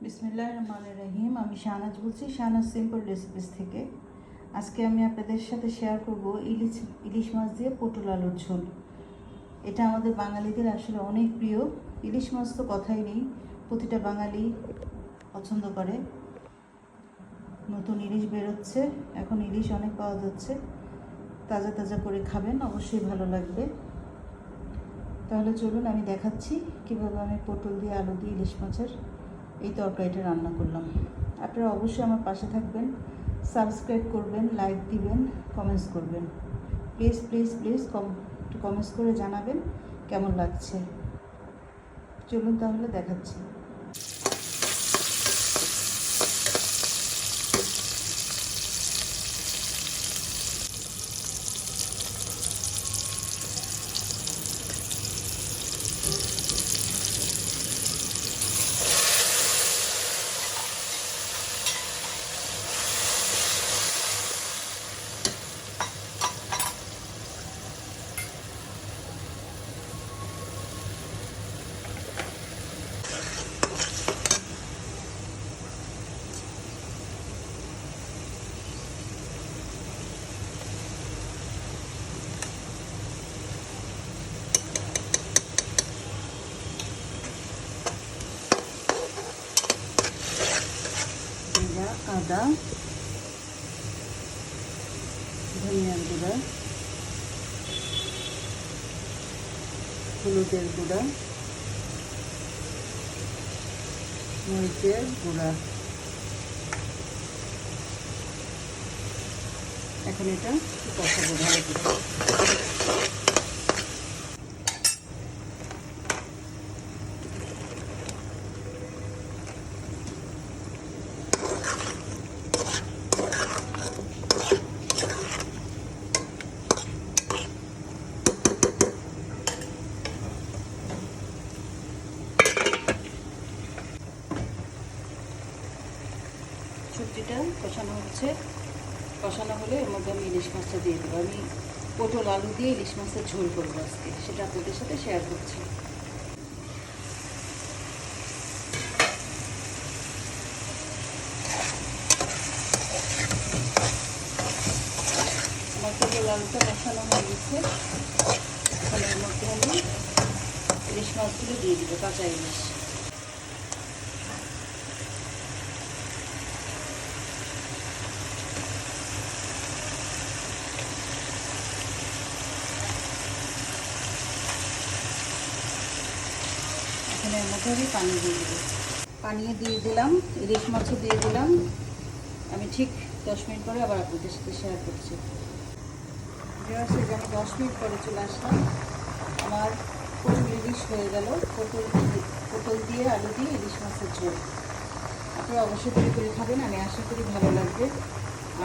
বিসমিল্লাহির রহমানির রহিম। আমি শাহনাজ বলছি, শাহনাজ সিম্পল রেসিপিস থেকে। আজকে আমি আপনাদের সাথে শেয়ার করব ইলিশ মাছ দিয়ে পটল আলুর ঝোল। এটা আমাদের বাঙালিদের আসলে অনেক প্রিয়। ইলিশ মাছ তো কথাই নেই, প্রতিটা বাঙালি পছন্দ করে। নতুন ইলিশ বেরোচ্ছে, এখন ইলিশ অনেক পাওয়া যাচ্ছে। তাজা তাজা করে খাবেন, অবশ্যই ভালো লাগবে। তাহলে চলুন আমি দেখাচ্ছি কীভাবে আমি পটল দিয়ে আলু দিয়ে ইলিশ মাছের এই তরকারিটা রান্না করলাম। আপনারা অবশ্যই আমার পাশে থাকবেন, সাবস্ক্রাইব করবেন, লাইক দিবেন, কমেন্টস করবেন। প্লিজ প্লিজ প্লিজ কমেন্টস করে জানাবেন কেমন লাগছে। চলুন তাহলে দেখাচ্ছি। আদা, ধনিয়ার গুঁড়া, হলুদের গুঁড়া, মরিচের গুঁড়া। এখন এটা কষাবো ভালো করে। সবজিটা কষানো হচ্ছে, কষানো হলে এর মধ্যে আমি ইলিশ মাছটা দিয়ে দেবো। আমি পটল আলু দিয়ে ইলিশ মাছের ঝোল করবো আজকে, সেটা আপনাদের সাথে শেয়ার করছি। আমার পটল আলুটা কষানো হয়ে গেছে, এখন এর মধ্যে আমি ইলিশ মাছগুলো দিয়ে দেবো, কাঁচা ইলিশ। এর মধ্যে আমি পানি দিয়ে দেবো। পানি দিয়ে দিলাম, ইলিশ মাছও দিয়ে দিলাম। আমি ঠিক 10 মিনিট পরে আবার আপনাদের সাথে শেয়ার করছি। আমি 10 মিনিট পরে চলে আসলাম। আমার পটল ইলিশ হয়ে গেল। পটল দিয়ে আলু দিয়ে ইলিশ মাছের ঝোল। আপনারা অবশ্যই তৈরি করে খাবেন, আমি আশা করি ভালো লাগবে।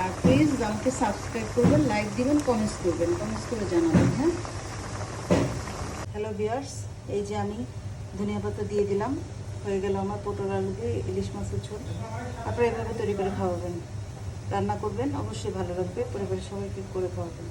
আর প্লিজ আমাকে সাবস্ক্রাইব করবেন, লাইক দিবেন, কমেন্টস করবেন, কমেন্টস করে জানাবেন। হ্যাঁ, হ্যালো ভিউয়ার্স, এই যে আমি ধনিয়া পাতা দিয়ে দিলাম। হয়ে গেল আমার পটল আলু দিয়ে ইলিশ মাছের ঝোল। আপনারা এভাবে তৈরি করে খাওয়াবেন, রান্না করবেন, অবশ্যই ভালো লাগবে। পরিবারের সবাইকে করে খাওয়াবেন।